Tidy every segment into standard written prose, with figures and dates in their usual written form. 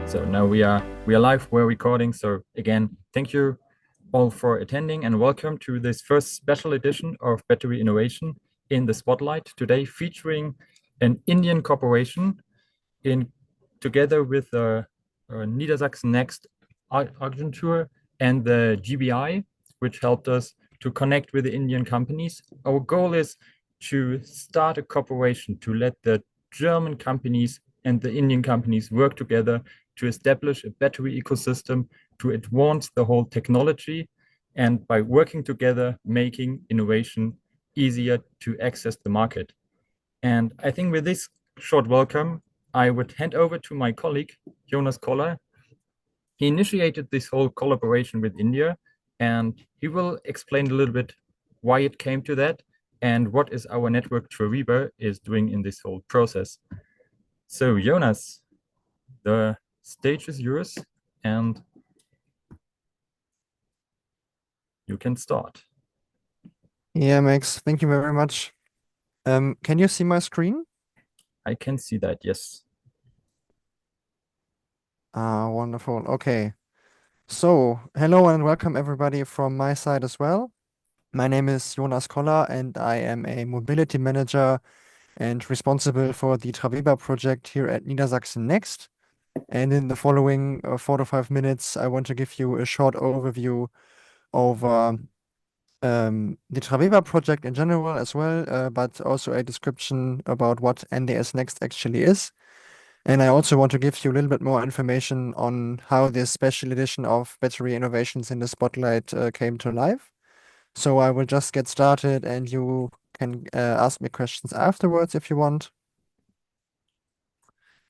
So now we are live, we're recording. So again, thank you all for attending and welcome to this first special edition of Battery Innovation in the Spotlight, today featuring an Indian corporation together with 𝗕𝘁𝘁𝗃𝘁𝗁𝗃 Next Agentur and the GBI, which helped us to connect with the Indian companies. Our goal is to start a cooperation to let the German companies and the Indian companies work together to establish a battery ecosystem, to advance the whole technology, and by working together, making innovation easier to access the market. And I think with this short welcome, I would hand over to my colleague, 𝗕𝘁𝘁𝗃𝘁𝗁𝗃. He initiated this whole collaboration with India, and he will explain a little bit why it came to that and what is our network TraWeBa is doing in this whole process. So Jonas, the stage is yours and you can start. Yeah, Max, thank you very much. Can you see my screen? I can see that, yes. Wonderful. Okay. So, hello and welcome everybody from my side as well. My name is 𝗕𝘁𝘁𝘁𝗃𝘁𝗁𝗃 and I am a mobility manager and responsible for the TraWeBa project here at 𝗕𝘁𝘁𝗁𝗃 Next. And in the following 4 to 5 minutes, I want to give you a short overview of the TraWeBa project in general as well, but also a description about what NDS Next actually is. And I also want to give you a little bit more information on how this special edition of Battery Innovations in the Spotlight came to life. So I will just get started and you can ask me questions afterwards if you want.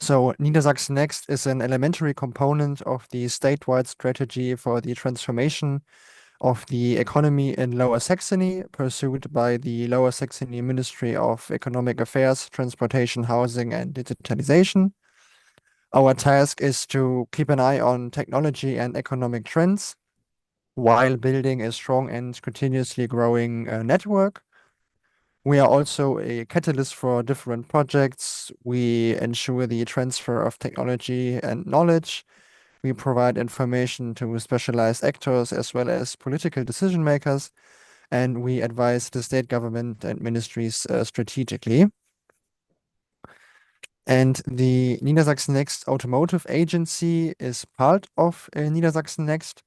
So 𝗕𝘁𝘁𝘁𝗃𝘁 Next is an elementary component of the statewide strategy for the transformation of the economy in Lower Saxony, pursued by the Lower Saxony Ministry of Economic Affairs, Transportation, Housing and Digitalization. Our task is to keep an eye on technology and economic trends while building a strong and continuously growing network. We are also a catalyst for different projects. We ensure the transfer of technology and knowledge. We provide information to specialized actors as well as political decision makers, and we advise the state government and ministries strategically. And the 𝗕𝘁𝘁𝘁𝗃𝘁 Next Automotive Agency is part of 𝗕𝘁𝘁𝘁𝘁𝗃 Next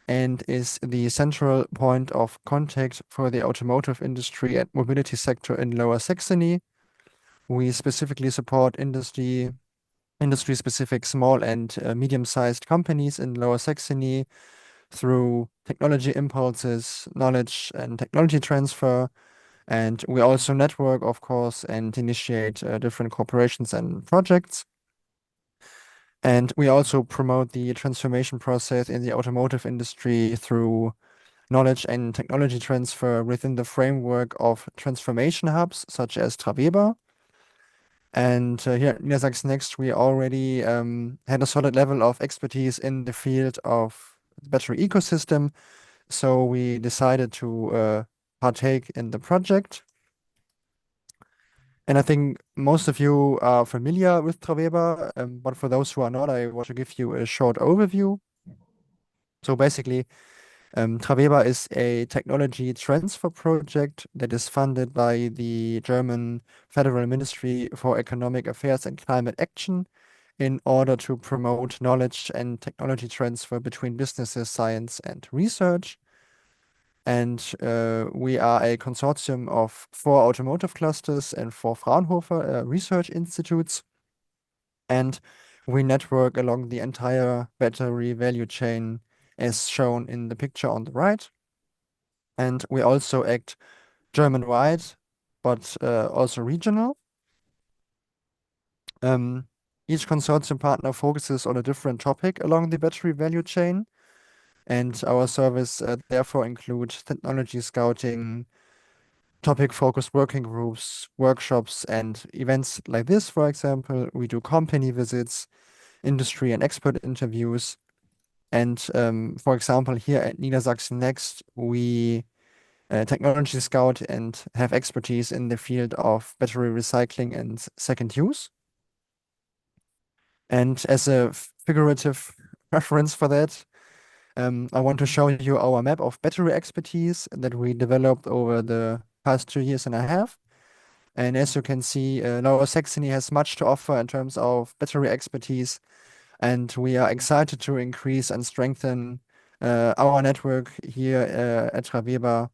and is the central point of contact for the automotive industry and mobility sector in Lower Saxony. We specifically support industry-specific small and medium-sized companies in Lower Saxony through technology impulses, knowledge and technology transfer. And we also network, of course, and initiate different corporations and projects. And we also promote the transformation process in the automotive industry through knowledge and technology transfer within the framework of transformation hubs, such as TraWeBa. And here at 𝗕𝘁𝘁𝘁𝗃𝘁 Next, we already had a solid level of expertise in the field of the battery ecosystem. So we decided to partake in the project. And I think most of you are familiar with TraWeBa, but for those who are not, I want to give you a short overview. So basically, TraWeBa is a technology transfer project that is funded by the German Federal Ministry for Economic Affairs and Climate Action in order to promote knowledge and technology transfer between businesses, science, and research. And we are a consortium of 4 automotive clusters and 4 Fraunhofer research institutes. And we network along the entire battery value chain as shown in the picture on the right. And we also act German-wide, but also regional. Each consortium partner focuses on a different topic along the battery value chain. And our service therefore includes technology scouting, topic-focused working groups, workshops, and events like this, for example. We do company visits, industry and expert interviews. And for example, here at 𝗕𝘁𝘁𝘁𝗃𝘁 Next, we technology scout and have expertise in the field of battery recycling and second use. And as a figurative reference for that. I want to show you our map of battery expertise that we developed over the past 2.5 years. And as you can see, Lower Saxony has much to offer in terms of battery expertise, and we are excited to increase and strengthen our network here at TraWeBa,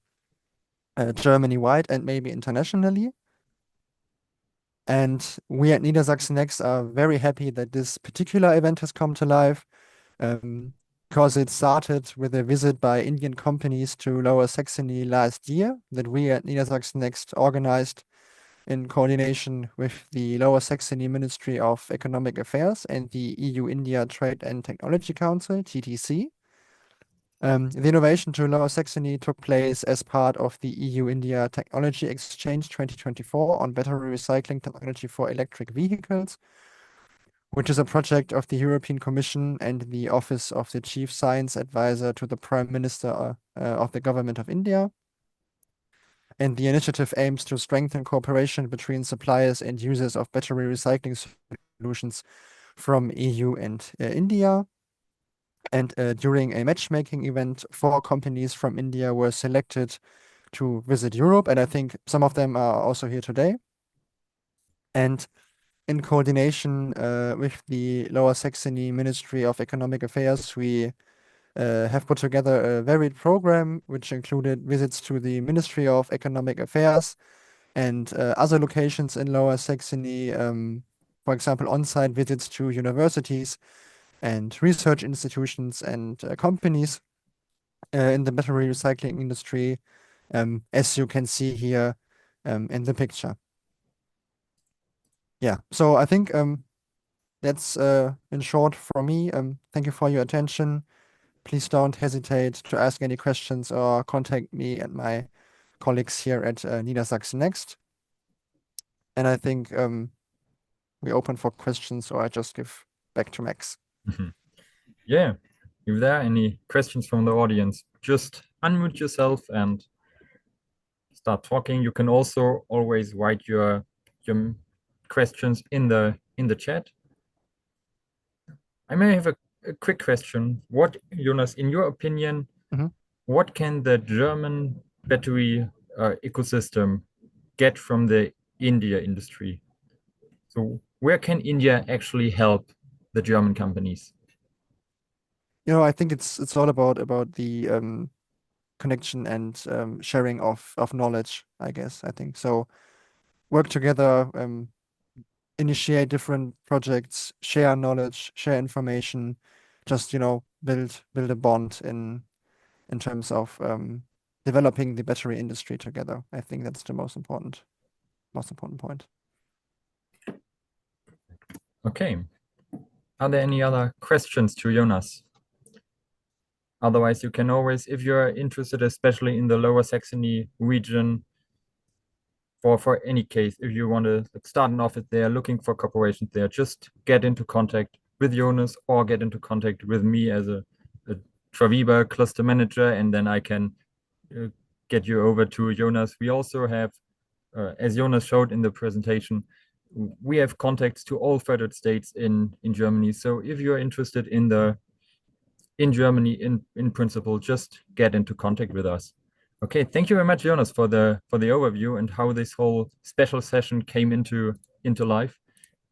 Germany-wide and maybe internationally. And we at 𝗕𝘁𝘁𝗃𝘁𝗁𝗵 Next are very happy that this particular event has come to life, because it started with a visit by Indian companies to Lower Saxony last year that we at 𝗕𝘁𝘁𝗃𝘁𝗁𝗵 Next organized in coordination with the Lower Saxony Ministry of Economic Affairs and the EU-India Trade and Technology Council, TTC. The innovation to Lower Saxony took place as part of the EU-India Technology Exchange 2024 on battery recycling technology for electric vehicles, which is a project of the European Commission and the Office of the Chief Science Advisor to the Prime Minister of the Government of India. And the initiative aims to strengthen cooperation between suppliers and users of battery recycling solutions from EU and India. And during a matchmaking event, 4 companies from India were selected to visit Europe, and I think some of them are also here today. And in coordination with the Lower Saxony Ministry of Economic Affairs, we have put together a varied program, which included visits to the Ministry of Economic Affairs and other locations in Lower Saxony, for example, on-site visits to universities and research institutions and companies in the battery recycling industry, as you can see here in the picture. Yeah, so I think that's in short for me. Thank you for your attention. Please don't hesitate to ask any questions or contact me and my colleagues here at 𝗕𝘁𝘁𝗃𝘁𝗁𝗵 Next. And I think we open for questions, or I just give back to Max. Yeah, if there are any questions from the audience, just unmute yourself and start talking. You can also always write your questions in the chat. I may have a quick question. What, Jonas, in your opinion, what can the German battery ecosystem get from the India industry? So where can India actually help the German companies? You know, I think it's all about the connection and sharing of knowledge, I guess. I think so. Work together, initiate different projects, share knowledge, share information, just, you know, build a bond in terms of developing the battery industry together. I think that's the most important point. Okay. Are there any other questions to Jonas? Otherwise, you can always, if you're interested, especially in the Lower Saxony region, for any case, if you want to start an office there, looking for corporations there, just get into contact with Jonas or get into contact with me as a TraWeBa cluster manager, and then I can get you over to Jonas. We also have, as Jonas showed in the presentation, we have contacts to all federal states in Germany. So if you're interested in Germany, in principle, just get into contact with us. Okay, thank you very much, Jonas, for the overview and how this whole special session came into life.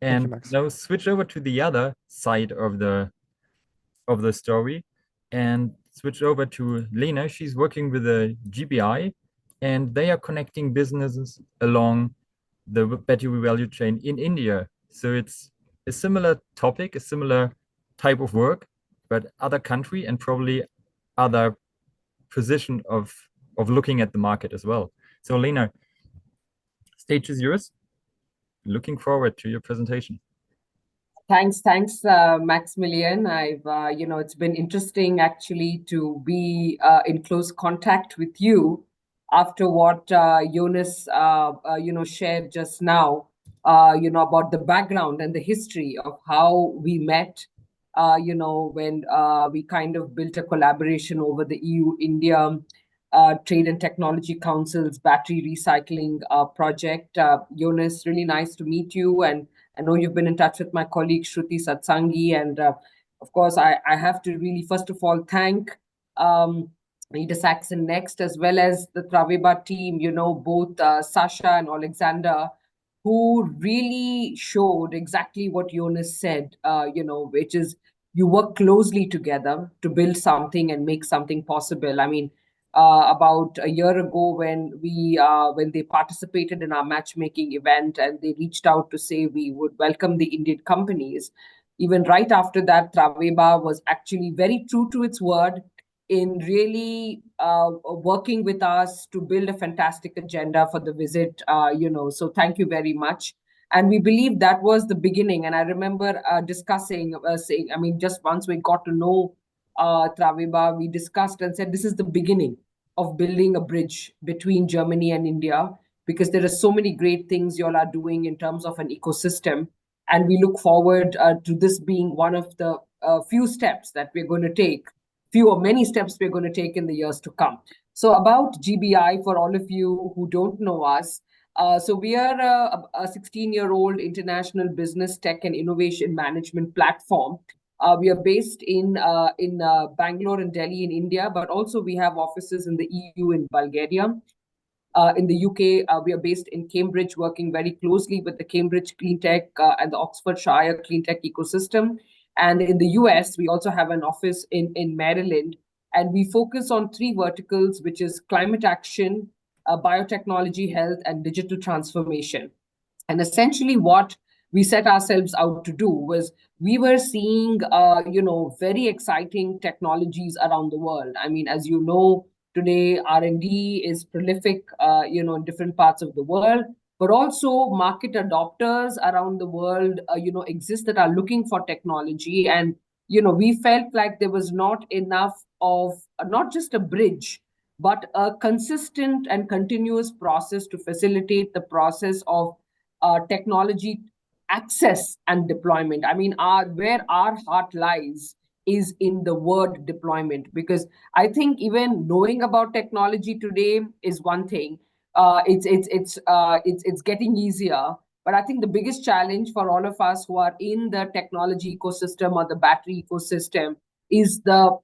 And now switch over to the other side of the story and switch over to Lena. She's working with a GBI, and they are connecting businesses along the battery value chain in India. So it's a similar topic, a similar type of work, but other country and probably other position of looking at the market as well. So Lena, stage is yours. Looking forward to your presentation. Thanks, Maximilian. I've, it's been interesting actually to be in close contact with you after what Jonas, shared just now, about the background and the history of how we met, when we kind of built a collaboration over the EU-India Trade and Technology Council's battery recycling project. Jonas, really nice to meet you. And I know you've been in touch with my colleague 𝗕𝘁𝘁𝗃𝘁𝗁𝗵, and of course, I have to really, first of all, thank 𝗕𝘁𝘁𝗃𝗁𝗁 Next, as well as the TraWeBa team, both Sasha and Alexander, who really showed exactly what Jonas said, which is you work closely together to build something and make something possible. I mean, about a year ago when they participated in our matchmaking event and they reached out to say we would welcome the Indian companies, even right after that, TraWeBa was actually very true to its word in really working with us to build a fantastic agenda for the visit, so thank you very much. And we believe that was the beginning. And I remember discussing, saying, I mean, just once we got to know TraWeBa, we discussed and said, this is the beginning of building a bridge between Germany and India, because there are so many great things you all are doing in terms of an ecosystem. And we look forward to this being one of the few steps that we're going to take, few or many steps we're going to take in the years to come. So about GBI, for all of you who don't know us, so we are a 16-year-old international business tech and innovation management platform. We are based in Bangalore and Delhi in India, but also we have offices in the EU in Bulgaria. In the UK, we are based in Cambridge, working very closely with the Cambridge Clean Tech and the Oxfordshire Clean Tech ecosystem. And in the US, we also have an office in Maryland. And we focus on 3 verticals, which is climate action, biotechnology, health, and digital transformation. And essentially what we set ourselves out to do was we were seeing, very exciting technologies around the world. I mean, as you know, today, R&D is prolific, in different parts of the world, but also market adopters around the world, exist that are looking for technology. And, we felt like there was not enough of not just a bridge, but a consistent and continuous process to facilitate the process of technology access and deployment. I mean, where our heart lies is in the word deployment, because I think even knowing about technology today is one thing. It's getting easier, but I think the biggest challenge for all of us who are in the technology ecosystem or the battery ecosystem is the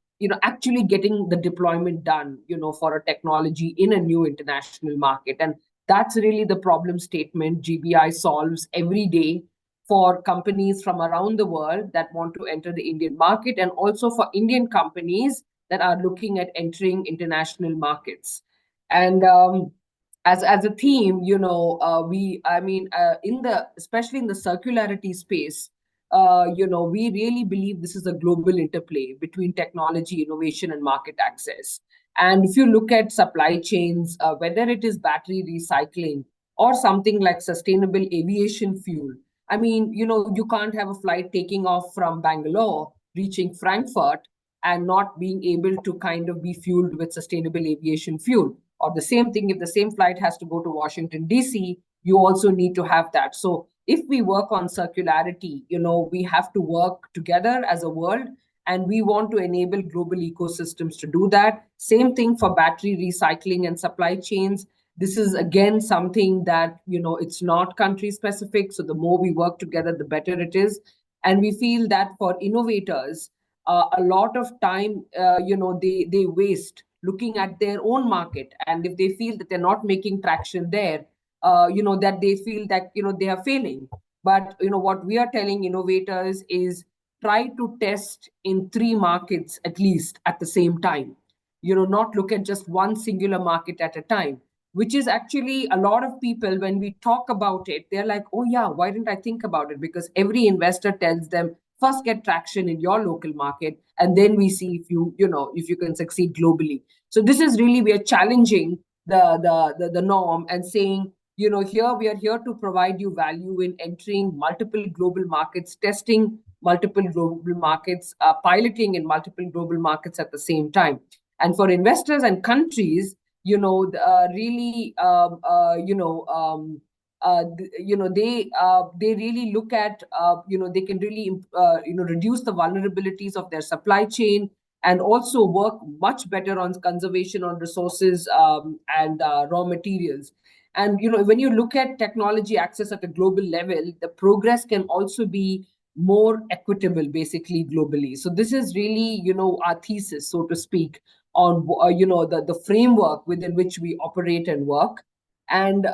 actually getting the deployment done for a technology in a new international market. And that's really the problem statement GBI solves every day for companies from around the world that want to enter the Indian market, and also for Indian companies that are looking at entering international markets. And as a team, especially in the circularity space, we really believe this is a global interplay between technology, innovation, and market access. And if you look at supply chains, whether it is battery recycling or something like sustainable aviation fuel, I mean, you can't have a flight taking off from Bangalore, reaching Frankfurt, and not being able to kind of be fueled with sustainable aviation fuel. Or the same thing, if the same flight has to go to Washington, D.C., you also need to have that. So if we work on circularity, we have to work together as a world, and we want to enable global ecosystems to do that. Same thing for battery recycling and supply chains. This is, again, something that, it's not country specific. So the more we work together, the better it is. And we feel that for innovators, a lot of time, they waste looking at their own market. And if they feel that they're not making traction there, that they feel that, they are failing. But, what we are telling innovators is try to test in 3 markets at least at the same time, not look at just one singular market at a time, which is actually a lot of people, when we talk about it, they're like, oh yeah, why didn't I think about it? Because every investor tells them, first get traction in your local market, and then we see if you can succeed globally. So this is really, we are challenging the norm and saying, here we are here to provide you value in entering multiple global markets, testing multiple global markets, piloting in multiple global markets at the same time. And for investors and countries, they really look at, they can really, reduce the vulnerabilities of their supply chain, and also work much better on conservation on resources and raw materials. And, when you look at technology access at a global level, the progress can also be more equitable, basically globally. So this is really, our thesis, so to speak, on, the framework within which we operate and work. And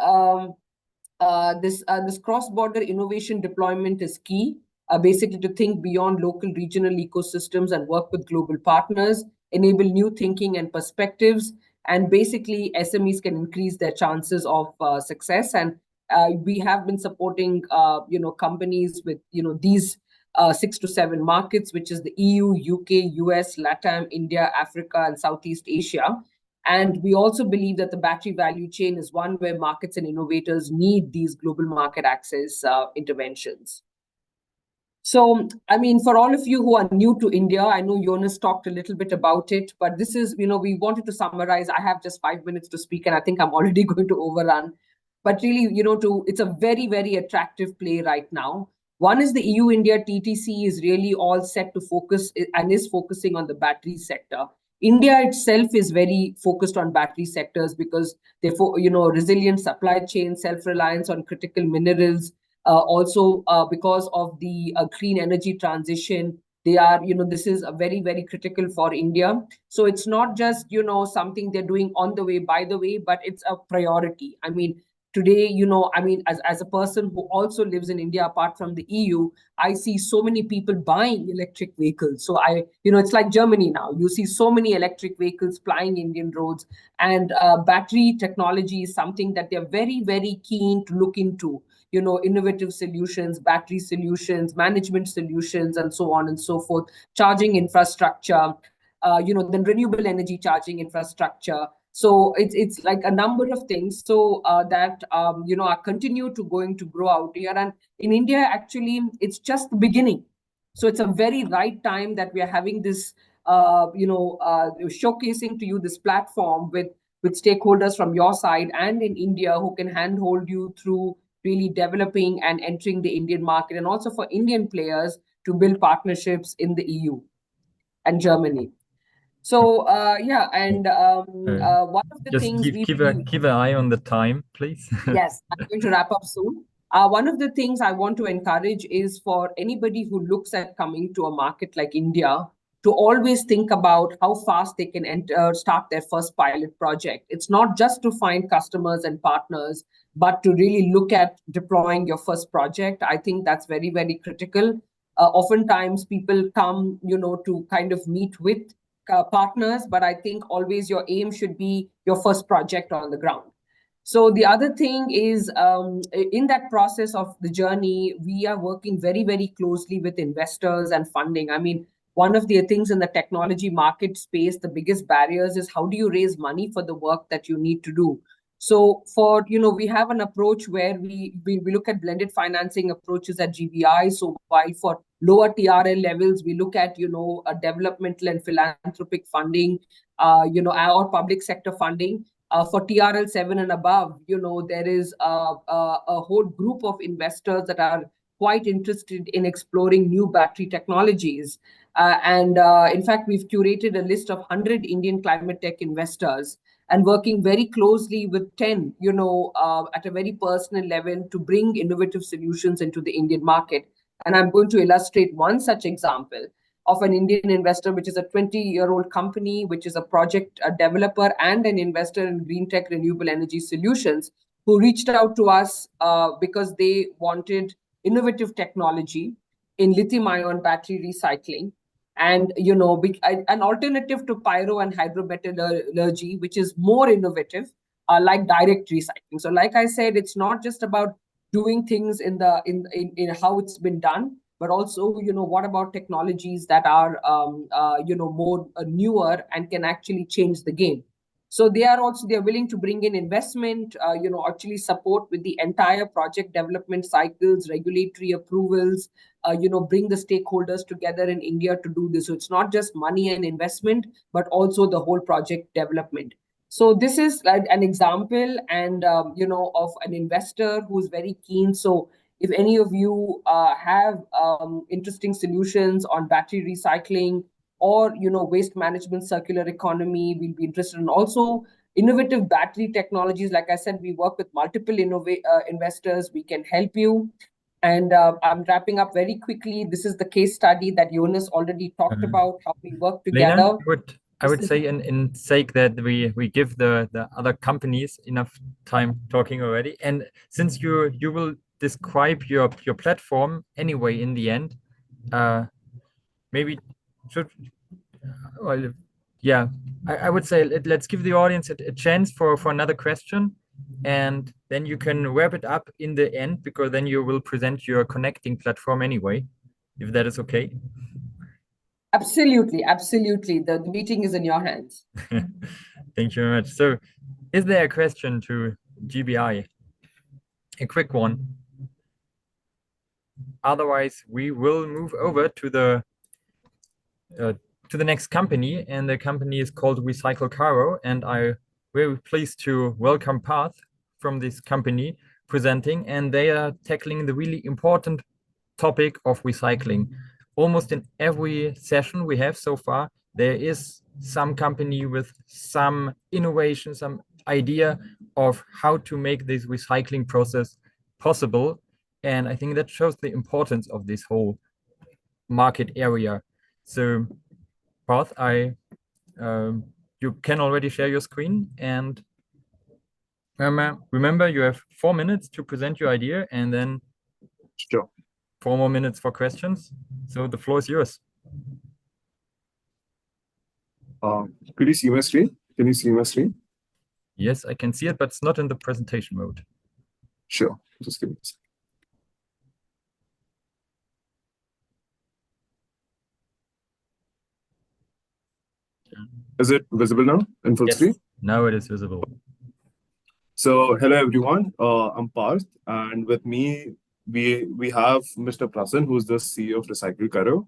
this cross-border innovation deployment is key, basically to think beyond local regional ecosystems and work with global partners, enable new thinking and perspectives, and basically SMEs can increase their chances of success. And we have been supporting, companies with, these 6 to 7 markets, which is the EU, UK, US, LATAM, India, Africa, and Southeast Asia. And we also believe that the battery value chain is one where markets and innovators need these global market access interventions. So, I mean, for all of you who are new to India, I know Jonas talked a little bit about it, but this is, we wanted to summarize. I have just 5 minutes to speak, and I think I'm already going to overrun. But really, it's a very, very attractive play right now. One is the EU-India TTC is really all set to focus and is focusing on the battery sector. India itself is very focused on battery sectors because therefore, resilient supply chain, self-reliance on critical minerals, also because of the clean energy transition. They are, this is a very, very critical for India. So it's not just, something they're doing on the way, by the way, but it's a priority. I mean, today, as a person who also lives in India, apart from the EU, I see so many people buying electric vehicles. So it's like Germany now. You see so many electric vehicles plying Indian roads, and battery technology is something that they're very, very keen to look into. Innovative solutions, battery solutions, management solutions, and so on and so forth, charging infrastructure, then renewable energy charging infrastructure. So it's like a number of things. So that are continue to going to grow out here. And in India, actually, it's just the beginning. So it's a very right time that we are having this, showcasing to you this platform with stakeholders from your side and in India who can handhold you through really developing and entering the Indian market, and also for Indian players to build partnerships in the EU and Germany. So and one of the things we keep an eye on the time, please. Yes, I'm going to wrap up soon. One of the things I want to encourage is for anybody who looks at coming to a market like India to always think about how fast they can start their first pilot project. It's not just to find customers and partners, but to really look at deploying your first project. I think that's very, very critical. Oftentimes people come, to kind of meet with partners, but I think always your aim should be your first project on the ground. So the other thing is, in that process of the journey, we are working very, very closely with investors and funding. I mean, one of the things in the technology market space, the biggest barriers is how do you raise money for the work that you need to do? So for, we have an approach where we look at blended financing approaches at GBI. So while for lower TRL levels, we look at, a developmental and philanthropic funding, our public sector funding. For TRL 7 and above, there is a whole group of investors that are quite interested in exploring new battery technologies. In fact, we've curated a list of 100 Indian climate tech investors and working very closely with 10, at a very personal level to bring innovative solutions into the Indian market. And I'm going to illustrate one such example of an Indian investor, which is a 20-year-old company, which is a project developer and an investor in green tech renewable energy solutions, who reached out to us because they wanted innovative technology in lithium-ion battery recycling, and an alternative to pyro and hydrometallurgy, which is more innovative, like direct recycling. So, like I said, it's not just about doing things in how it's been done, but also, what about technologies that are, more newer and can actually change the game. So they're willing to bring in investment, actually support with the entire project development cycles, regulatory approvals, bring the stakeholders together in India to do this. So it's not just money and investment, but also the whole project development. So this is like an example, and of an investor who's very keen. So if any of you have interesting solutions on battery recycling or waste management, circular economy, we'll be interested in. Also innovative battery technologies. Like I said, we work with multiple investors. We can help you. And I'm wrapping up very quickly. This is the case study that Jonas already talked about, how we work Lena, together. I would say in sake that we give the other companies enough time talking already. And since you will describe your platform anyway in the end, maybe should well, yeah, I would say let's give the audience a chance for another question, and then you can wrap it up in the end, because then you will present your connecting platform anyway, if that is okay. Absolutely, absolutely. The meeting is in your hands. Thank you very much. So, is there a question to GBI? A quick one. Otherwise, we will move over to the next company, and the company is called 𝗕𝘁𝘁𝗃𝗁𝗵𝘁, and I'm very pleased to welcome Parth from this company presenting, and they are tackling the really important topic of recycling. Almost in every session we have so far, there is some company with some innovation, some idea of how to make this recycling process possible. And I think that shows the importance of this whole market area. So, Parth, you can already share your screen, and remember you have 4 minutes to present your idea, and then Sure. 4 more minutes for questions. So the floor is yours. Could you see my screen? Can you see my screen? Yes, I can see it, but it's not in the presentation mode. Sure. Just give me a second. Is it visible now in full screen? Now it is visible. So hello everyone. I'm Parth, and with me we have Mr. Prasan, who's the CEO of revolutionize.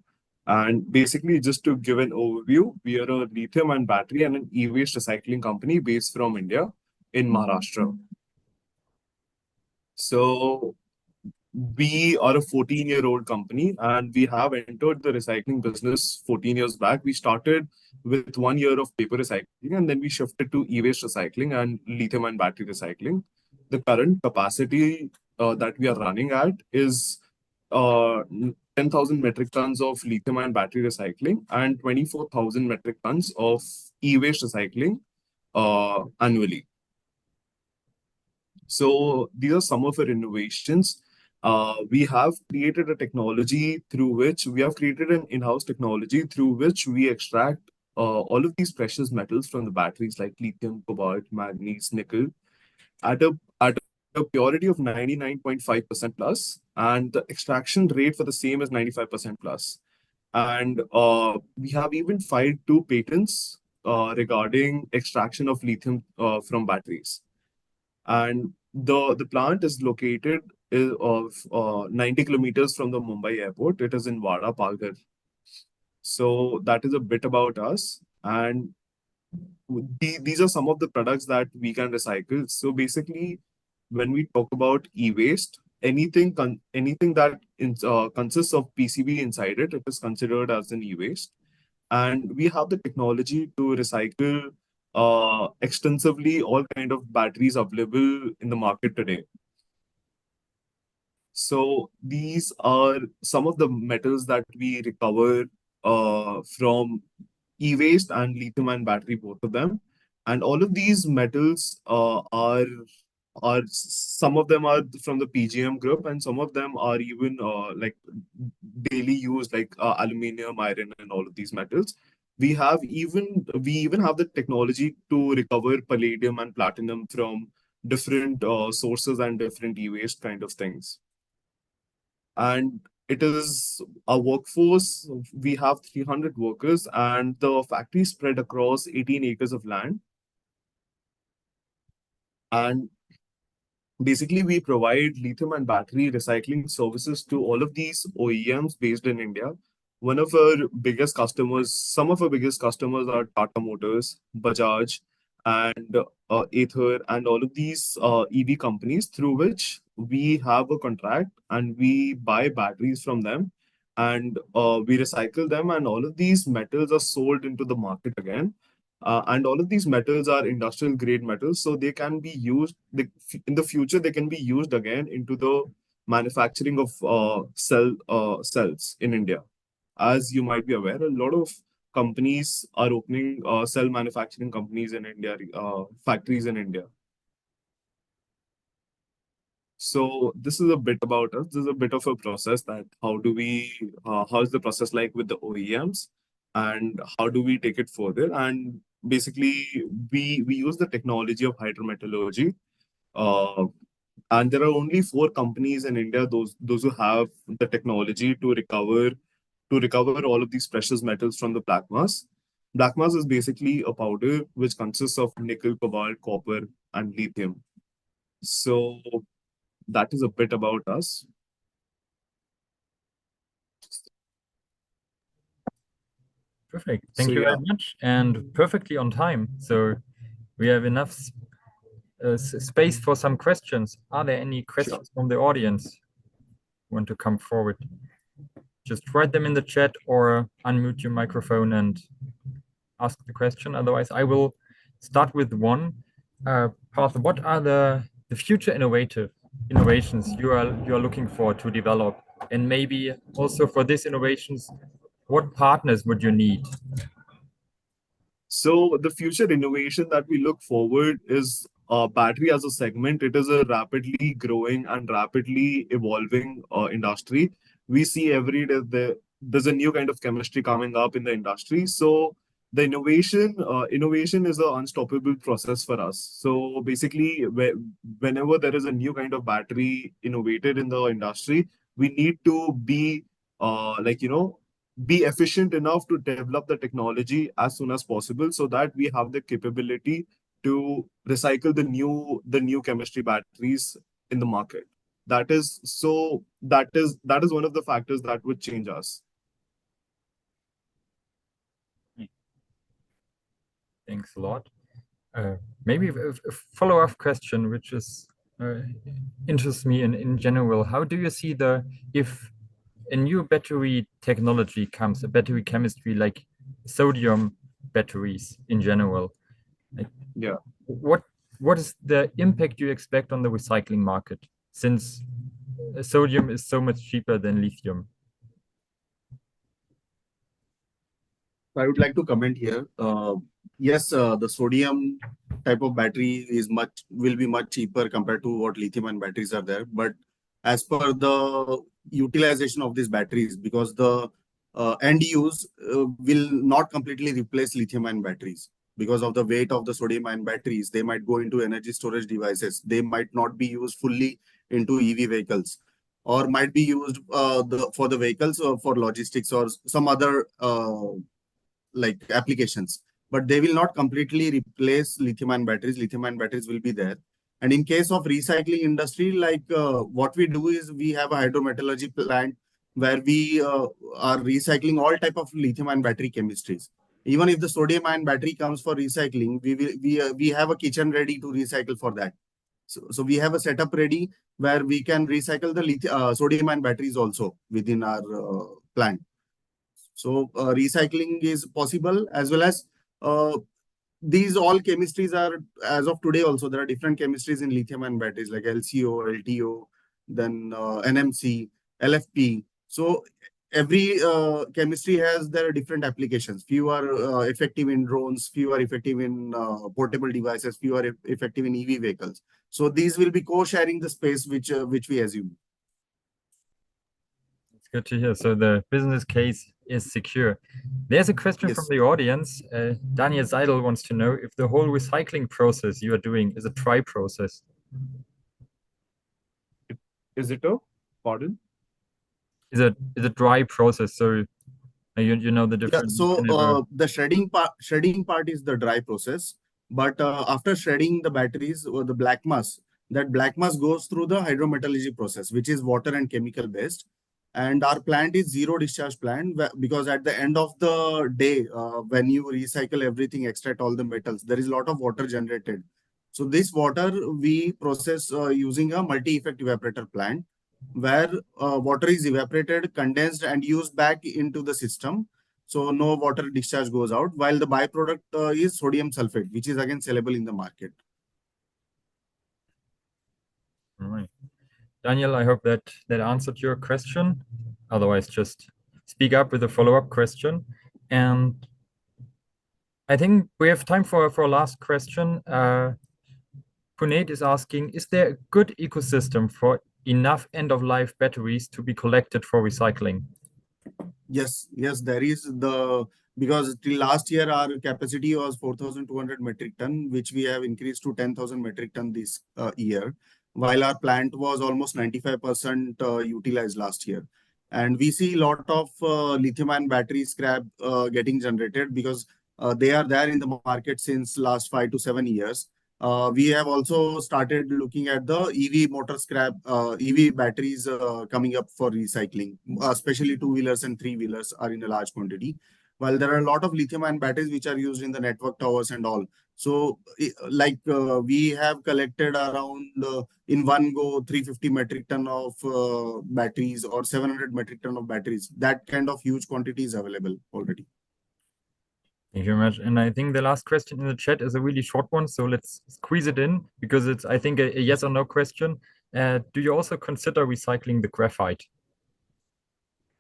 And basically, just to give an overview, we are a lithium-ion battery and an e-waste recycling company based from India in Maharashtra. So we are a 14-year-old company, and we have entered the recycling business 14 years back. We started with 1 year of paper recycling, and then we shifted to e-waste recycling and lithium-ion battery recycling. The current capacity that we are running at is 10,000 metric tons of lithium-ion battery recycling and 24,000 metric tons of e-waste recycling annually. So these are some of our innovations. We have created a technology through which we have created an in-house technology through which we extract all of these precious metals from the batteries like lithium, cobalt, manganese, nickel at a purity of 99.5% plus, and the extraction rate for the same is 95% plus. And we have even filed 2 patents regarding extraction of lithium from batteries. And the plant is located of 90 kilometers from the Mumbai airport. It is in Wadha, Palghar. So that is a bit about us. And these are some of the products that we can recycle. So basically, when we talk about e-waste, anything that consists of PCB inside it, it is considered as an e-waste. And we have the technology to recycle extensively all kind of batteries available in the market today. So these are some of the metals that we recover from e-waste and lithium-ion battery, both of them. And all of these metals are some of them are from the PGM group, and some of them are even like daily used, like aluminium, iron, and all of these metals. We even have the technology to recover palladium and platinum from different sources and different e-waste kind of things. And it is a workforce. We have 300 workers, and the factory is spread across 18 acres of land. And basically, we provide lithium and battery recycling services to all of these OEMs based in India. One of our biggest customers, some of our biggest customers are Tata Motors, Bajaj, and Ather, and all of these EV companies, through which we have a contract and we buy batteries from them, and we recycle them, and all of these metals are sold into the market again. And all of these metals are industrial grade metals, so they can be used in the future. They can be used again into the manufacturing of cells in India. As you might be aware, a lot of companies are opening cell manufacturing companies in India, factories in India. So this is a bit about us. This is a bit of a process that how is the process like with the OEMs, and how do we take it further? And basically, we use the technology of hydrometallurgy. And there are only 4 companies in India, those who have the technology to recover all of these precious metals from the black mass. Black mass is basically a powder which consists of nickel, cobalt, copper, and lithium. So that is a bit about us. Perfect. Thank you very much, and perfectly on time. So we have enough space for some questions. Are there any questions from the audience who want to come forward? Just write them in the chat or unmute your microphone and ask the question. Otherwise, I will start with one. Partha, what are the future innovations you are looking for to develop? And maybe also for these innovations, what partners would you need? So the future innovation that we look forward is battery as a segment. It is a rapidly growing and rapidly evolving industry. We see every day there's a new kind of chemistry coming up in the industry. So the innovation is an unstoppable process for us. So basically, whenever there is a new kind of battery innovated in the industry, we need to be be efficient enough to develop the technology as soon as possible, so that we have the capability to recycle the new chemistry batteries in the market. That is one of the factors that would change us. Thanks a lot. Maybe a follow-up question, which is interests me in general. How do you see if a new battery technology comes, a battery chemistry like sodium batteries in general? Yeah. What is the impact you expect on the recycling market, since sodium is so much cheaper than lithium? I would like to comment here. Yes, the sodium type of battery will be much cheaper compared to what lithium-ion batteries are there. But as per the utilization of these batteries, because the end use will not completely replace lithium-ion batteries. Because of the weight of the sodium-ion batteries, they might go into energy storage devices. They might not be used fully into EV vehicles, or might be used for the vehicles or for logistics or some other like applications, but they will not completely replace lithium-ion batteries. Lithium-ion batteries will be there. And in case of recycling industry, like what we do is we have a hydrometallurgy plant where we are recycling all type of lithium-ion battery chemistries. Even if the sodium-ion battery comes for recycling, we have a kitchen ready to recycle for that. So we have a setup ready where we can recycle the sodium-ion batteries also within our plant. So recycling is possible, as well as these all chemistries are, as of today also, there are different chemistries in lithium-ion batteries like LCO, LTO, then NMC, LFP. So every chemistry has their different applications. Few are effective in drones, few are effective in portable devices, few are effective in EV vehicles. So these will be co-sharing the space which we assume. It's good to hear. So the business case is secure. There's a question from the audience. Daniel Seidel wants to know if the whole recycling process you are doing is a dry process. Is it a pardon? Is a dry process? So you know the difference. Yeah, so the shredding part is the dry process, but after shredding the batteries or the black mass, that black mass goes through the hydrometallurgy process, which is water and chemical based. And our plant is zero discharge plant, because at the end of the day, when you recycle everything, extract all the metals, there is a lot of water generated. So this water we process using a multi-effect evaporator plant, where water is evaporated, condensed, and used back into the system. So no water discharge goes out, while the byproduct is sodium sulfate, which is again sellable in the market. All right. Daniel, I hope that answered your question. Otherwise, just speak up with a follow-up question. And I think we have time for a last question. Puneet is asking, is there a good ecosystem for enough end-of-life batteries to be collected for recycling? Yes, there is because till last year our capacity was 4,200 metric ton, which we have increased to 10,000 metric ton this year, while our plant was almost 95% utilized last year. And we see a lot of lithium-ion battery scrap getting generated because they are there in the market since last 5 to 7 years. We have also started looking at the EV motor scrap, EV batteries coming up for recycling, especially two-wheelers and three-wheelers are in a large quantity. While there are a lot of lithium-ion batteries which are used in the network towers and all. So, we have collected around in one go 350 metric ton of batteries or 700 metric ton of batteries. That kind of huge quantity is available already. Thank you very much. And I think the last question in the chat is a really short one, so let's squeeze it in because it's, I think, a yes or no question. Do you also consider recycling the graphite?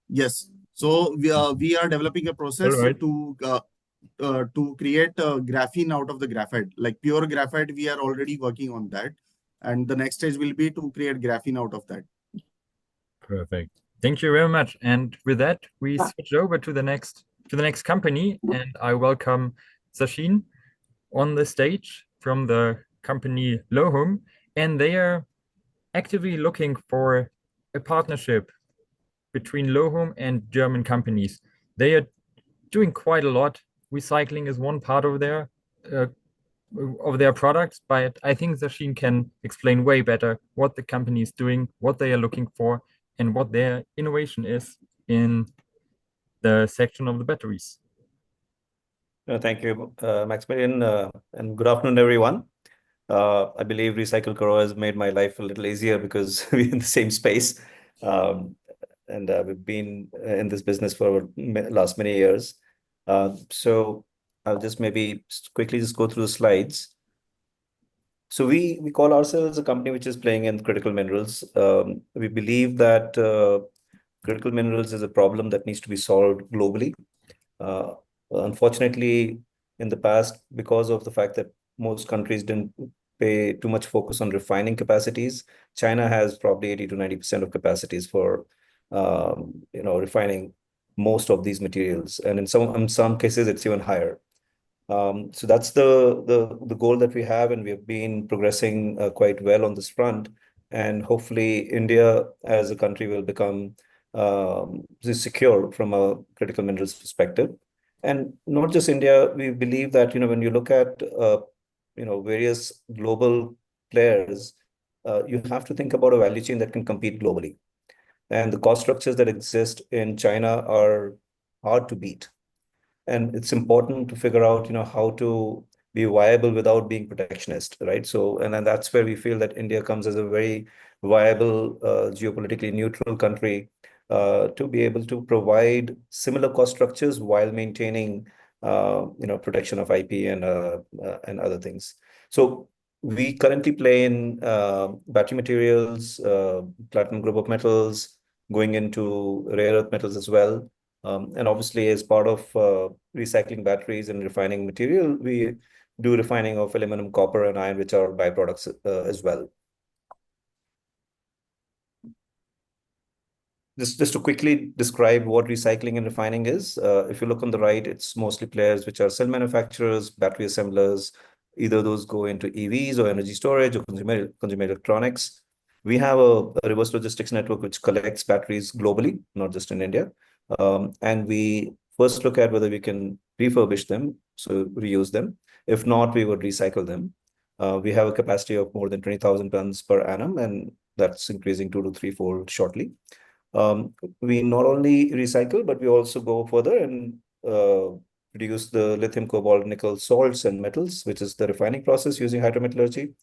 Yes. So we are developing a process to create graphene out of the graphite. Like pure graphite, we are already working on that. And the next stage will be to create graphene out of that. Perfect. Thank you very much. And with that, we switch over to the next company, and I welcome Sachin on the stage from the company Lohum, and they are actively looking for a partnership between Lohum and German companies. They are doing quite a lot. Recycling is one part of their products, but I think Sachin can explain way better what the company is doing, what they are looking for, and what their innovation is in the section of the batteries. Thank you, Maximilian, and good afternoon, everyone. I believe 𝗕𝘁𝘁𝗃𝗁𝗵𝘁 has made my life a little easier because we're in the same space. And we've been in this business for last many years. So I'll just maybe quickly just go through the slides. So we call ourselves a company which is playing in critical minerals. We believe that critical minerals is a problem that needs to be solved globally. Unfortunately, in the past, because of the fact that most countries didn't pay too much focus on refining capacities, China has probably 80 to 90% of capacities for refining most of these materials, and in some cases it's even higher. So that's the goal that we have, and we have been progressing quite well on this front. And hopefully, India as a country will become secure from a critical minerals perspective. And not just India, we believe that when you look at various global players, you have to think about a value chain that can compete globally. And the cost structures that exist in China are hard to beat. And it's important to figure out, how to be viable without being protectionist, right? So, and then that's where we feel that India comes as a very viable, geopolitically neutral country to be able to provide similar cost structures while maintaining, protection of IP and other things. So we currently play in battery materials, platinum group of metals, going into rare earth metals as well. And obviously, as part of recycling batteries and refining material, we do refining of aluminum, copper, and iron, which are byproducts as well. Just to quickly describe what recycling and refining is, if you look on the right, it's mostly players which are cell manufacturers, battery assemblers. Either those go into EVs or energy storage or consumer electronics. We have a reverse logistics network which collects batteries globally, not just in India. And we first look at whether we can refurbish them, so reuse them. If not, we would recycle them. We have a capacity of more than 20,000 tons per annum, and that's increasing 2 to 3-fold shortly. We not only recycle, but we also go further and produce the lithium, cobalt, nickel salts and metals, which is the refining process using hydrometallurgy.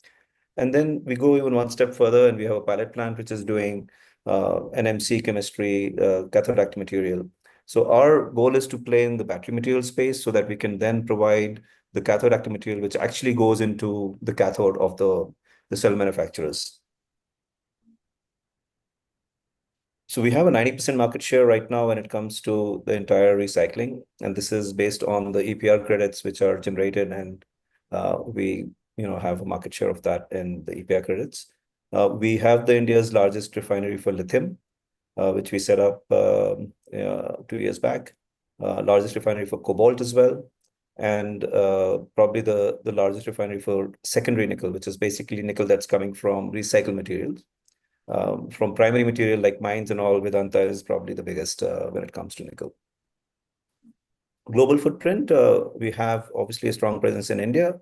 And then we go even one step further, and we have a pilot plant which is doing NMC chemistry, cathode active material. So our goal is to play in the battery material space so that we can then provide the cathode active material, which actually goes into the cathode of the cell manufacturers. So we have a 90% market share right now when it comes to the entire recycling, and this is based on the EPR credits which are generated, and we have a market share of that in the EPR credits. We have India's largest refinery for lithium, which we set up 2 years back. Largest refinery for cobalt as well, and probably the largest refinery for secondary nickel, which is basically nickel that's coming from recycled materials. From primary material like mines and all, Vedanta is probably the biggest when it comes to nickel. Global footprint, we have obviously a strong presence in India,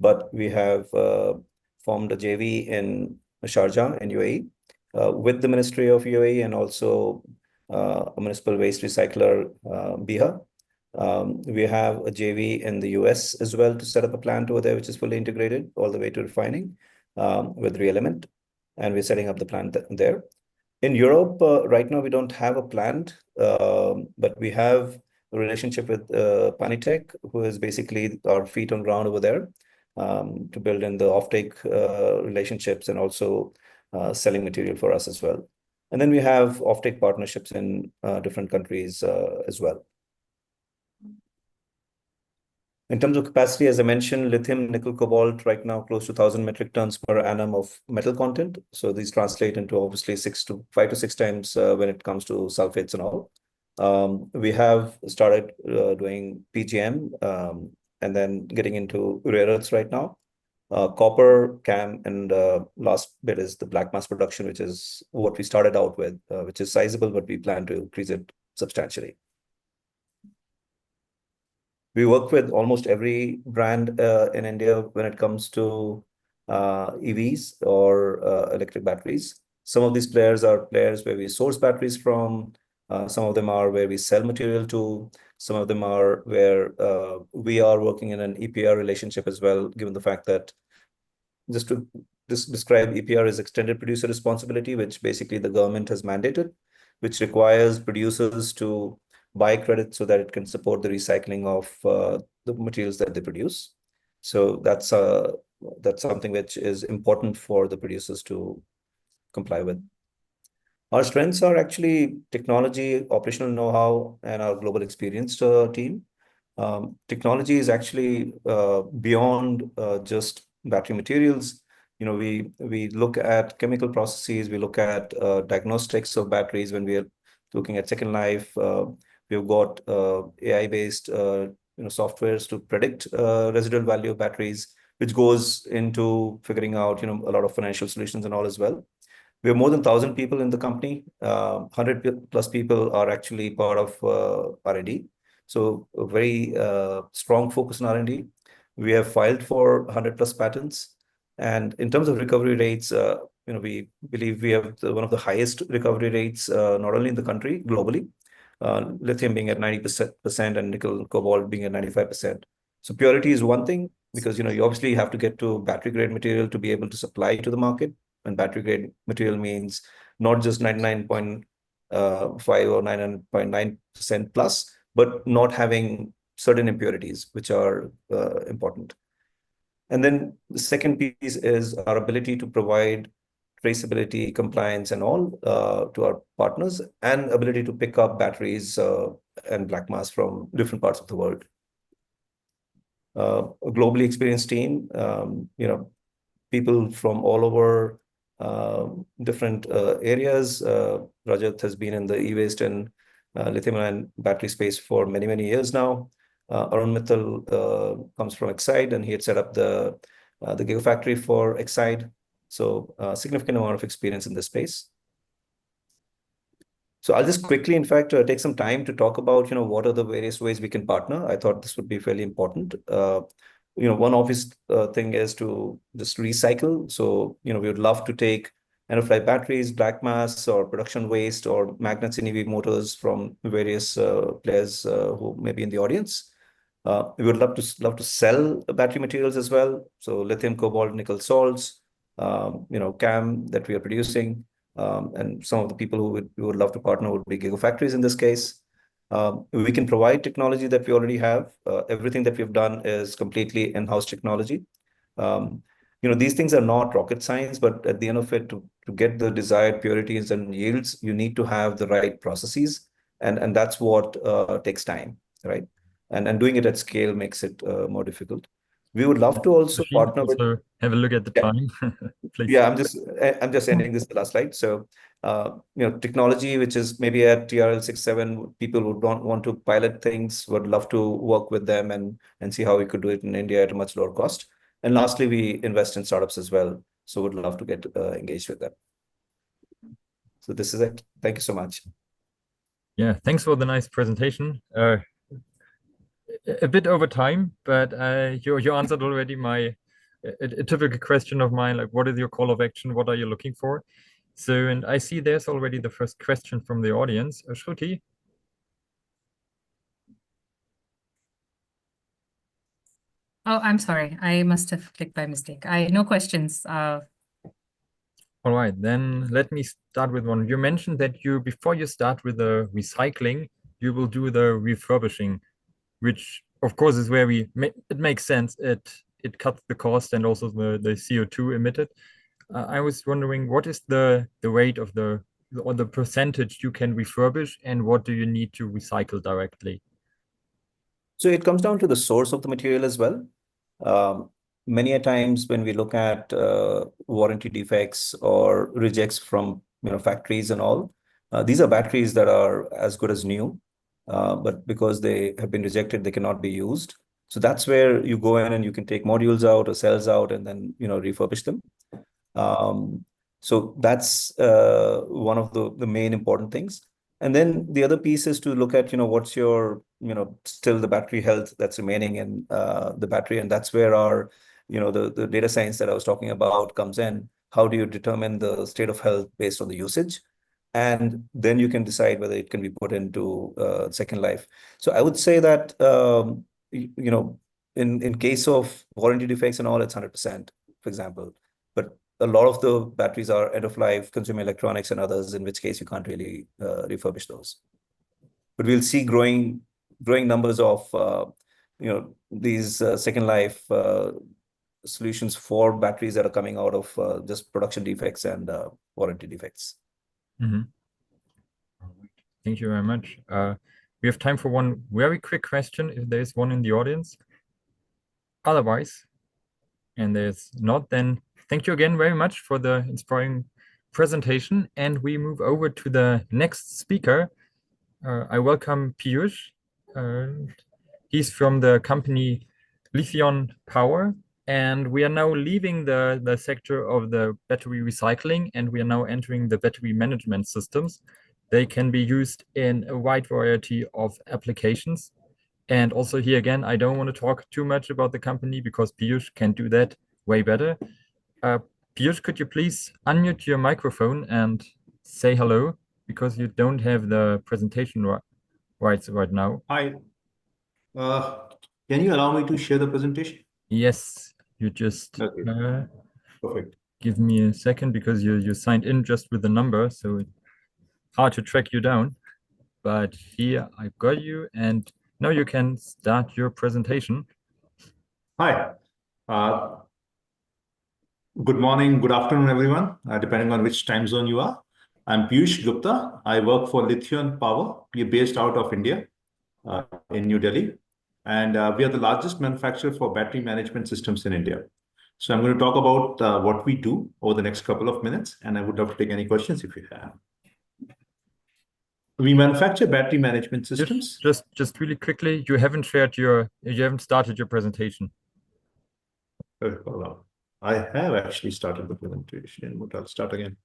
but we have formed a JV in Sharjah in UAE with the Ministry of UAE and also a municipal waste recycler, 𝗕ጵ. We have a JV in the US as well to set up a plant over there, which is fully integrated all the way to refining with ReElement. And we're setting up the plant there. In Europe, right now, we don't have a plant, but we have a relationship with Panitek, who is basically our feet on ground over there to build in the offtake relationships and also selling material for us as well. And then we have offtake partnerships in different countries as well. In terms of capacity, as I mentioned, lithium, nickel, cobalt, right now close to 1,000 metric tons per annum of metal content. So these translate into obviously 5 to 6 times when it comes to sulfates and all. We have started doing PGM and then getting into rare earths right now. Copper, CAM, and last bit is the black mass production, which is what we started out with, which is sizable, but we plan to increase it substantially. We work with almost every brand in India when it comes to EVs or electric batteries. Some of these players are players where we source batteries from. Some of them are where we sell material to. Some of them are where we are working in an EPR relationship as well, given the fact that just to describe EPR as extended producer responsibility, which basically the government has mandated, which requires producers to buy credit so that it can support the recycling of the materials that they produce. So that's something which is important for the producers to comply with. Our strengths are actually technology, operational know-how, and our global experienced team. Technology is actually beyond just battery materials. We look at chemical processes, we look at diagnostics of batteries when we are looking at second life. We've got AI-based softwares to predict residual value of batteries, which goes into figuring out a lot of financial solutions and all as well. We have more than 1,000 people in the company. 100 plus people are actually part of R&D. So a very strong focus on R&D. We have filed for 100 plus patents. And in terms of recovery rates, we believe we have one of the highest recovery rates, not only in the country, globally. Lithium being at 90% and nickel cobalt being at 95%. So purity is one thing, because you obviously have to get to battery grade material to be able to supply to the market. And battery grade material means not just 99.5 or 99.9% plus, but not having certain impurities, which are important. And then the second piece is our ability to provide traceability, compliance, and all to our partners, and ability to pick up batteries and black mass from different parts of the world. A globally experienced team, people from all over different areas. Rajat has been in the e-waste and lithium-ion battery space for many, many years now. Arun Mittal comes from Exide, and he had set up the gigafactory for Exide. So significant amount of experience in this space. So I'll just quickly, in fact, take some time to talk about, what are the various ways we can partner. I thought this would be fairly important. One obvious thing is to just recycle. So, we would love to take end-of-life batteries, black mass, or production waste, or magnets in EV motors from various players who may be in the audience. We would love to sell battery materials as well. So lithium, cobalt, nickel salts, CAM that we are producing. And some of the people who we would love to partner would be gigafactories in this case. We can provide technology that we already have. Everything that we've done is completely in-house technology. These things are not rocket science, but at the end of it, to to get the desired purities and yields, you need to have the right processes, and that's what takes time, right? And doing it at scale makes it more difficult. We would love to also partner with. Also have a look at the time, please. Yeah, I'm just ending this last slide. So, technology which is maybe at TRL 6-7, people who don't want to pilot things would love to work with them and see how we could do it in India at a much lower cost. And lastly, we invest in startups as well, so would love to get engaged with them. So this is it. Thank you so much. Yeah, thanks for the nice presentation. A bit over time, but you answered already a typical question of mine, like what is your call of action? What are you looking for? So, and I see there's already the first question from the audience. Shruti? Oh, I'm sorry. I must have clicked by mistake. No questions. All right, then let me start with one. You mentioned that before you start with the recycling, you will do the refurbishing, which of course is where it makes sense. It cuts the cost and also the CO2 emitted. I was wondering, what is the rate of or the percentage you can refurbish, and what do you need to recycle directly? So it comes down to the source of the material as well. Many a times when we look at warranty defects or rejects from factories and all, these are batteries that are as good as new, but because they have been rejected, they cannot be used. So that's where you go in and you can take modules out or cells out and then refurbish them. So that's one of the main important things. And then the other piece is to look at what's your still the battery health that's remaining in the battery, and that's where our the data science that I was talking about comes in. How do you determine the state of health based on the usage? And then you can decide whether it can be put into second life. So I would say that in case of warranty defects and all, it's 100%, for example. But a lot of the batteries are end of life, consumer electronics and others, in which case you can't really refurbish those. But we'll see growing numbers of these second life solutions for batteries that are coming out of just production defects and warranty defects. Mm-hmm. Thank you very much. We have time for one very quick question, if there's one in the audience. Otherwise, and there's not, then thank you again very much for the inspiring presentation. And we move over to the next speaker. I welcome 𝗕ጵ. He's from the company Lithion Power. And we are now leaving the sector of the battery recycling, and we are now entering the battery management systems. They can be used in a wide variety of applications. And also here again, I don't want to talk too much about the company because 𝗕ጵ can do that way better. 𝗕ጵ, could you please unmute your microphone and say hello, because you don't have the presentation rights right now. Hi. Can you allow me to share the presentation? Yes, you just Okay. Perfect. Give me a second, because you signed in just with the number, so it's hard to track you down. But here I've got you, and now you can start your presentation. Hi. Good morning, good afternoon, everyone, depending on which time zone you are. I'm 𝗕ጵ Gupta. I work for Lithion Power. We are based out of India, in New Delhi. And we are the largest manufacturer for battery management systems in India. So I'm going to talk about what we do over the next couple of minutes, and I would love to take any questions if you have. We manufacture battery management systems. Just really quickly, you haven't started your presentation. Hold on. I have actually started the presentation, but I'll start again.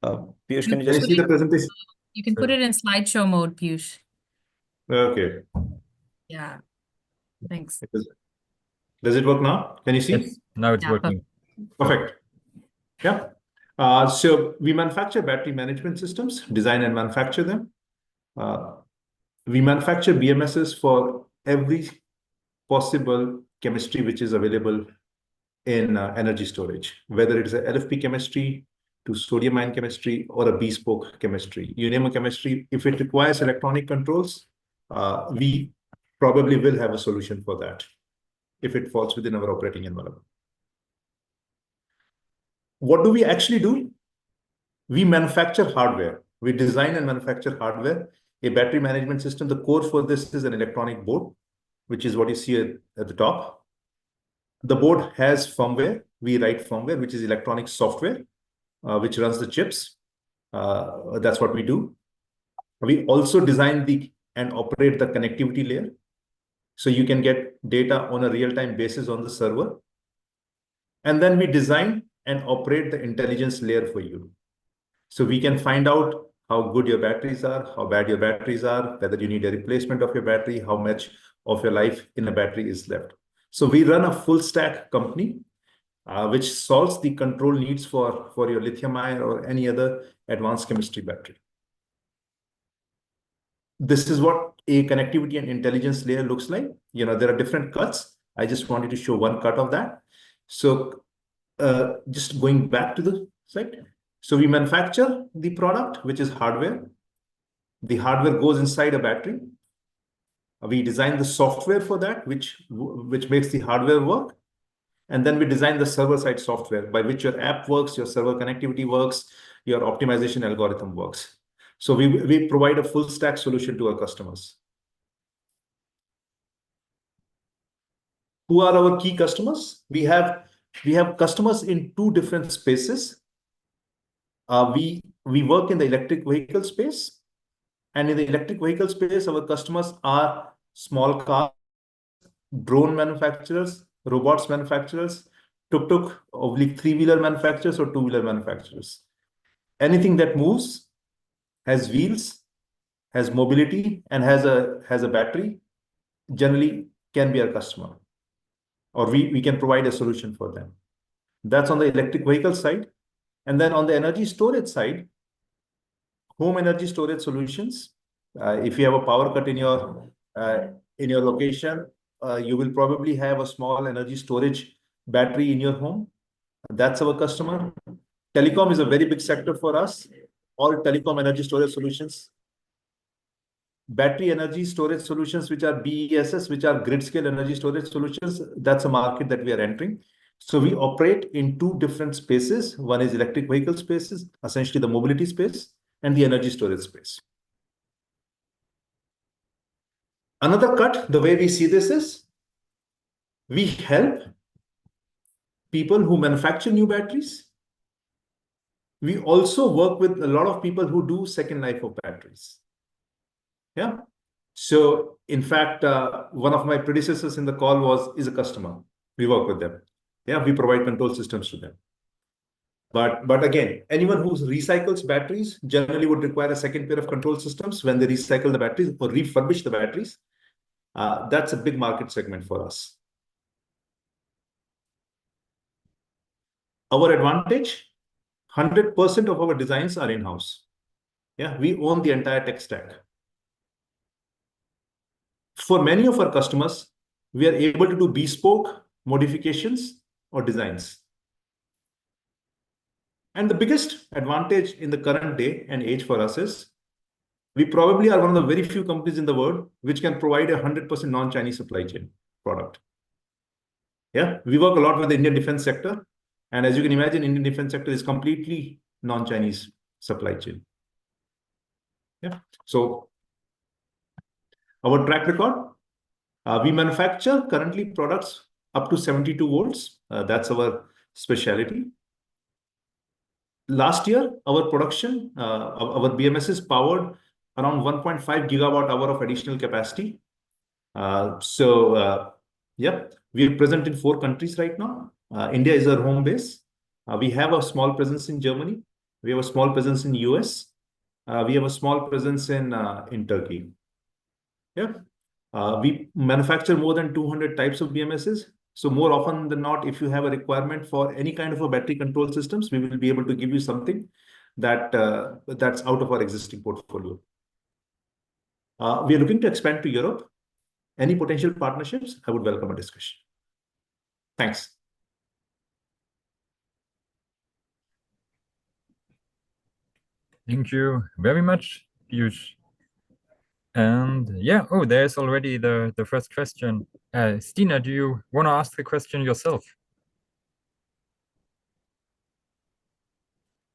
𝗕ጵ, can you Can you just see the presentation? You can put it in slideshow mode, 𝗕ጵ. Okay. Yeah. Thanks. Does it work now? Can you see? Yes, now it's working. Perfect. Yeah. So we manufacture battery management systems, design and manufacture them. We manufacture BMSs for every possible chemistry which is available in energy storage, whether it is a LFP chemistry to sodium-ion chemistry or a bespoke chemistry. You name a chemistry, if it requires electronic controls, we probably will have a solution for that if it falls within our operating envelope. What do we actually do? We manufacture hardware. We design and manufacture hardware. A battery management system, the core for this is an electronic board, which is what you see at the top. The board has firmware. We write firmware, which is electronic software, which runs the chips. That's what we do. We also design and operate the connectivity layer. So you can get data on a real-time basis on the server. And then we design and operate the intelligence layer for you. So we can find out how good your batteries are, how bad your batteries are, whether you need a replacement of your battery, how much of your life in a battery is left. So we run a full stack company, which solves the control needs for your lithium-ion or any other advanced chemistry battery. This is what a connectivity and intelligence layer looks like. There are different cuts. I just wanted to show one cut of that. So just going back to the slide. So we manufacture the product, which is hardware. The hardware goes inside a battery. We design the software for that, which makes the hardware work. And then we design the server-side software by which your app works, your server connectivity works, your optimization algorithm works. So we provide a full stack solution to our customers. Who are our key customers? We have customers in two different spaces. We work in the electric vehicle space. And in the electric vehicle space, our customers are small car, drone manufacturers, robots manufacturers, tuk-tuk, oblique three-wheeler manufacturers, or two-wheeler manufacturers. Anything that moves, has wheels, has mobility, and has a battery, generally can be our customer. Or we can provide a solution for them. That's on the electric vehicle side. And then on the energy storage side, home energy storage solutions. If you have a power cut in your location, you will probably have a small energy storage battery in your home. That's our customer. Telecom is a very big sector for us. All telecom energy storage solutions. Battery energy storage solutions, which are BESS, which are grid scale energy storage solutions. That's a market that we are entering. So we operate in two different spaces. One is electric vehicle spaces, essentially the mobility space, and the energy storage space. Another cut, the way we see this is, we help people who manufacture new batteries. We also work with a lot of people who do second life of batteries. Yeah. So in fact, one of my predecessors in the call is a customer. We work with them. Yeah, we provide control systems to them. But again, anyone who recycles batteries generally would require a second pair of control systems when they recycle the batteries or refurbish the batteries. That's a big market segment for us. Our advantage, 100% of our designs are in-house. Yeah, we own the entire tech stack. For many of our customers, we are able to do bespoke modifications or designs. And the biggest advantage in the current day and age for us is we probably are one of the very few companies in the world which can provide a 100% non-Chinese supply chain product. Yeah, we work a lot with the Indian defense sector. And as you can imagine, Indian defense sector is completely non-Chinese supply chain. Yeah, so our track record, we manufacture currently products up to 72 volts. That's our specialty. Last year, our production, our BMSs powered around 1.5 gigawatt hour of additional capacity. Yeah, we are present in 4 countries right now. India is our home base. We have a small presence in Germany. We have a small presence in US. We have a small presence in Turkey. Yeah, we manufacture more than 200 types of BMSs. So more often than not, if you have a requirement for any kind of a battery control systems, we will be able to give you something that's out of our existing portfolio. We are looking to expand to Europe. Any potential partnerships, I would welcome a discussion. Thanks. Thank you very much, Piyush. And yeah, oh, there's already the first question. Stina, do you want to ask the question yourself?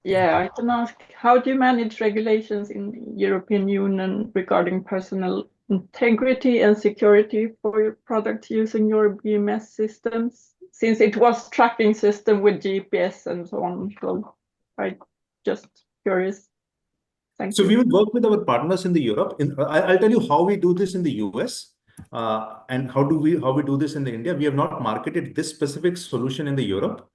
Yeah, I can ask, how do you manage regulations in European Union regarding personal integrity and security for your products using your BMS systems? Since it was tracking system with GPS and so on, so I'm just curious. Thank So you. we will work with our partners in the Europe. I'll tell you how we do this in the US, and how we do this in the India. We have not marketed this specific solution in the Europe.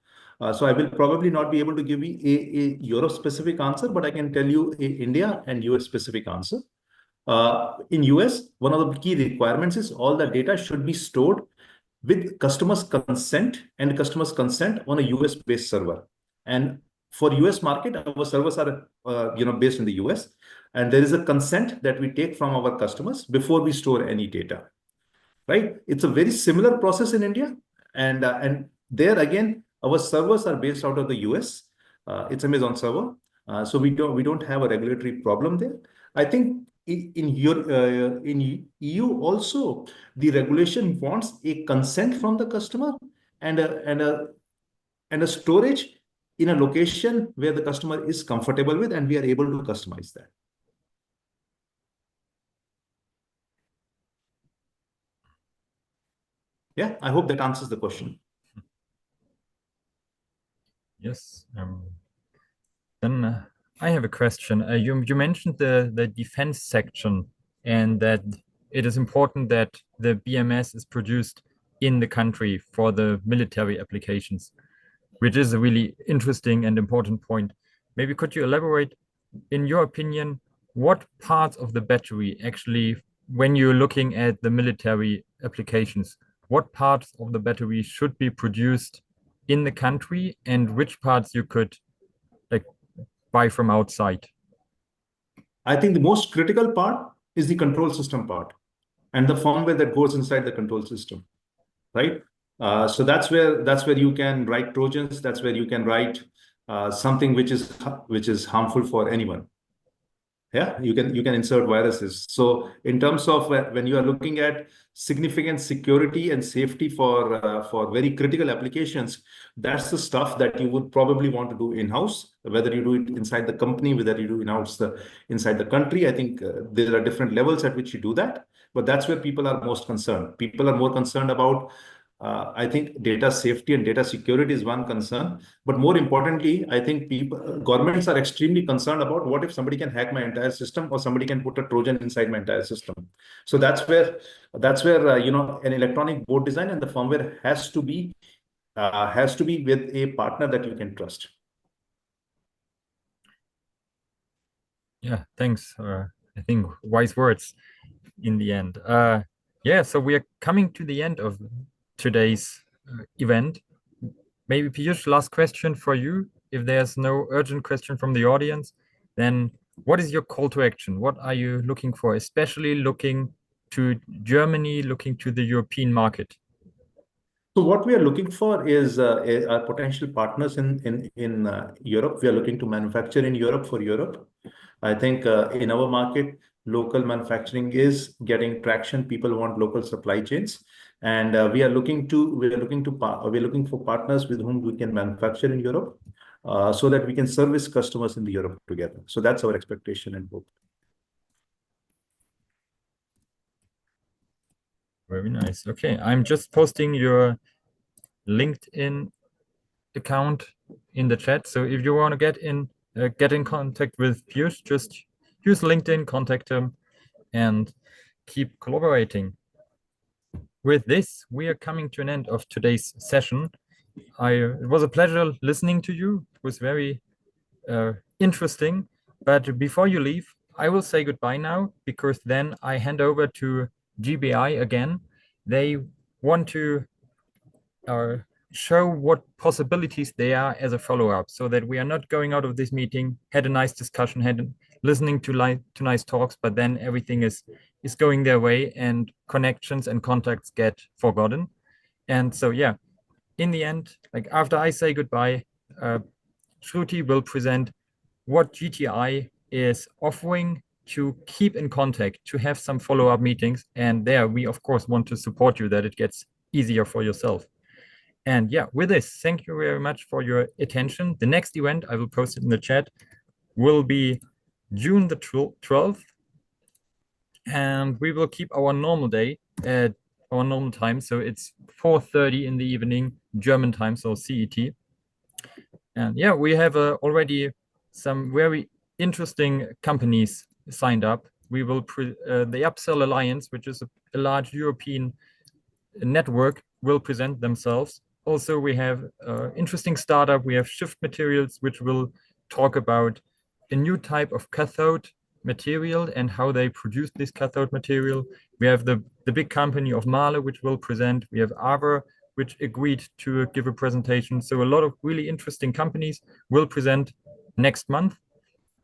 So I will probably not be able to give you a Europe specific answer, but I can tell you a India and US specific answer. In US, one of the key requirements is all the data should be stored with customers' consent and customers' consent on a US based server. And for US market, our servers are based in the US, and there is a consent that we take from our customers before we store any data. Right? It's a very similar process in India, and there again, our servers are based out of the US. It's Amazon server, so we don't have a regulatory problem there. I think in EU also, the regulation wants a consent from the customer and a storage in a location where the customer is comfortable with, and we are able to customize that. Yeah, I hope that answers the question. Yes. Then I have a question. You mentioned the defense section, and that it is important that the BMS is produced in the country for the military applications, which is a really interesting and important point. Maybe could you elaborate, in your opinion, what parts of the battery actually, when you're looking at the military applications, what parts of the battery should be produced in the country and which parts you could like buy from outside? I think the most critical part is the control system part and the firmware that goes inside the control system, right? So that's where you can write Trojans. That's where you can write something which is harmful for anyone. Yeah, you can insert viruses. So in terms of when you are looking at significant security and safety for very critical applications, that's the stuff that you would probably want to do in-house, whether you do it inside the company, whether you do in-house inside the country. I think there are different levels at which you do that, but that's where people are most concerned. People are more concerned about I think data safety and data security is one concern, but more importantly, I think governments are extremely concerned about what if somebody can hack my entire system or somebody can put a Trojan inside my entire system. So that's where an electronic board design and the firmware has to be with a partner that you can trust. Yeah, thanks. I think wise words in the end. Yeah, so we are coming to the end of today's event. Maybe Piyush, last question for you. If there's no urgent question from the audience, then what is your call to action? What are you looking for, especially looking to Germany, looking to the European market? So what we are looking for is our potential partners in Europe. We are looking to manufacture in Europe for Europe. I think in our market, local manufacturing is getting traction. People want local supply chains, and we are looking for partners with whom we can manufacture in Europe, so that we can service customers in Europe together. So that's our expectation and hope. Very nice. Okay, I'm just posting your LinkedIn account in the chat. So if you want to get in contact with Piyush, just use LinkedIn, contact him, and keep collaborating. With this, we are coming to an end of today's session. It was a pleasure listening to you. It was very interesting. But before you leave, I will say goodbye now, because then I hand over to GBI again. They want to show what possibilities there are as a follow-up, so that we are not going out of this meeting, had a nice discussion, listening to nice talks, but then everything is going their way and connections and contacts get forgotten. And so, yeah, in the end, like after I say goodbye, Shruti will present what GTI is offering to keep in contact, to have some follow-up meetings. And there we, of course, want to support you, that it gets easier for yourself. And yeah, with this, thank you very much for your attention. The next event, I will post it in the chat, will be June the 12th. And we will keep our normal day at our normal time. So it's 4:30 in the evening, German time, so CET. And yeah, we have already some very interesting companies signed up. We will, the Upsell Alliance, which is a large European network, will present themselves. Also, we have interesting startup. We have Shift Materials, which will talk about a new type of cathode material and how they produce this cathode material. We have the big company of 𝗕𝘁𝘁𝗵𝗵𝗵𝗁, which will present. We have 𝗕ः, which agreed to give a presentation. So a lot of really interesting companies will present next month.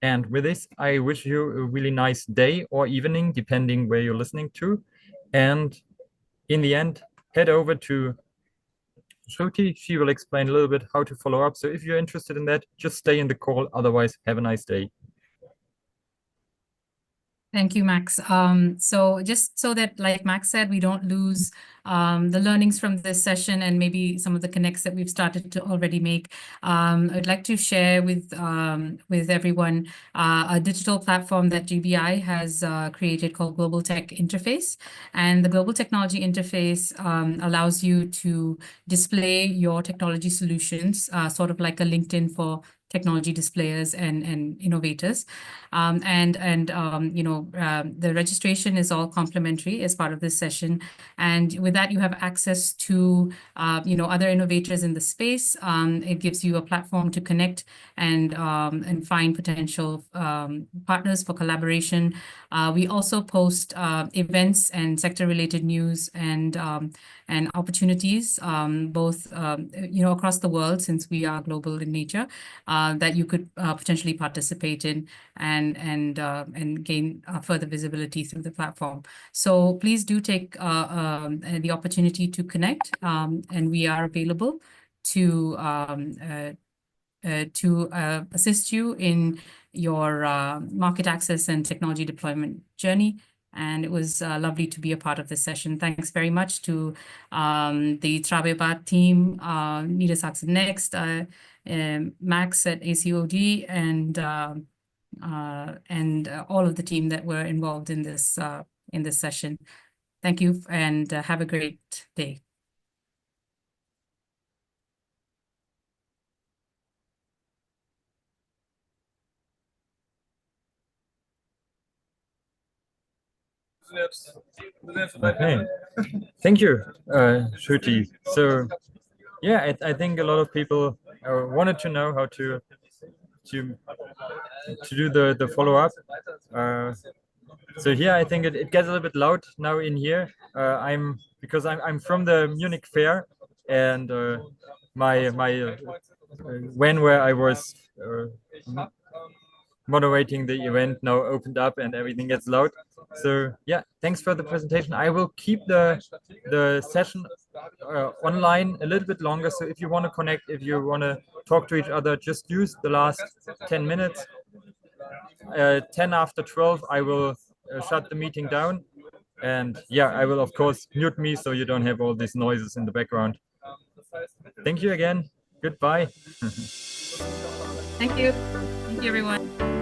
And with this, I wish you a really nice day or evening, depending where you're listening to. And in the end, head over to 𝗕𝘁𝘁𝗃𝗁𝗁𝗵𝘁. She will explain a little bit how to follow up. So if you're interested in that, just stay in the call. Otherwise, have a nice day. Thank you, Max. So just so that, like Max said, we don't lose the learnings from this session and maybe some of the connects that we've started to already make, I'd like to share with everyone a digital platform that GBI has created called Global Tech Interface. And the Global Technology Interface allows you to display your technology solutions, sort of like a LinkedIn for technology displayers and innovators. The registration is all complimentary as part of this session. And with that, you have access to, other innovators in the space. It gives you a platform to connect and find potential partners for collaboration. We also post events and sector-related news and opportunities, both across the world, since we are global in nature, that you could potentially participate in and gain further visibility through the platform. So please do take the opportunity to connect, and we are available to assist you in your market access and technology deployment journey. And it was lovely to be a part of this session. Thanks very much to the TraWeBa team, 𝗕𝘁𝘁𝗃𝗁𝗁𝗵𝘁 Next, Max at ACOD, and all of the team that were involved in this session. Thank you, and have a great day. Okay, thank you, 𝗕𝘁𝘁𝗃. So yeah, I think a lot of people wanted to know how to do the follow-up. So here I think it gets a little bit loud now in here. Because I'm from the Munich fair, and where I was moderating the event now opened up and everything gets loud. So yeah, thanks for the presentation. I will keep the session online a little bit longer. So if you want to connect, if you want to talk to each other, just use the last 10 minutes. 10 after 12, I will shut the meeting down. And yeah, I will of course mute me so you don't have all these noises in the background. Thank you again. Goodbye. Thank you. Thank you, everyone.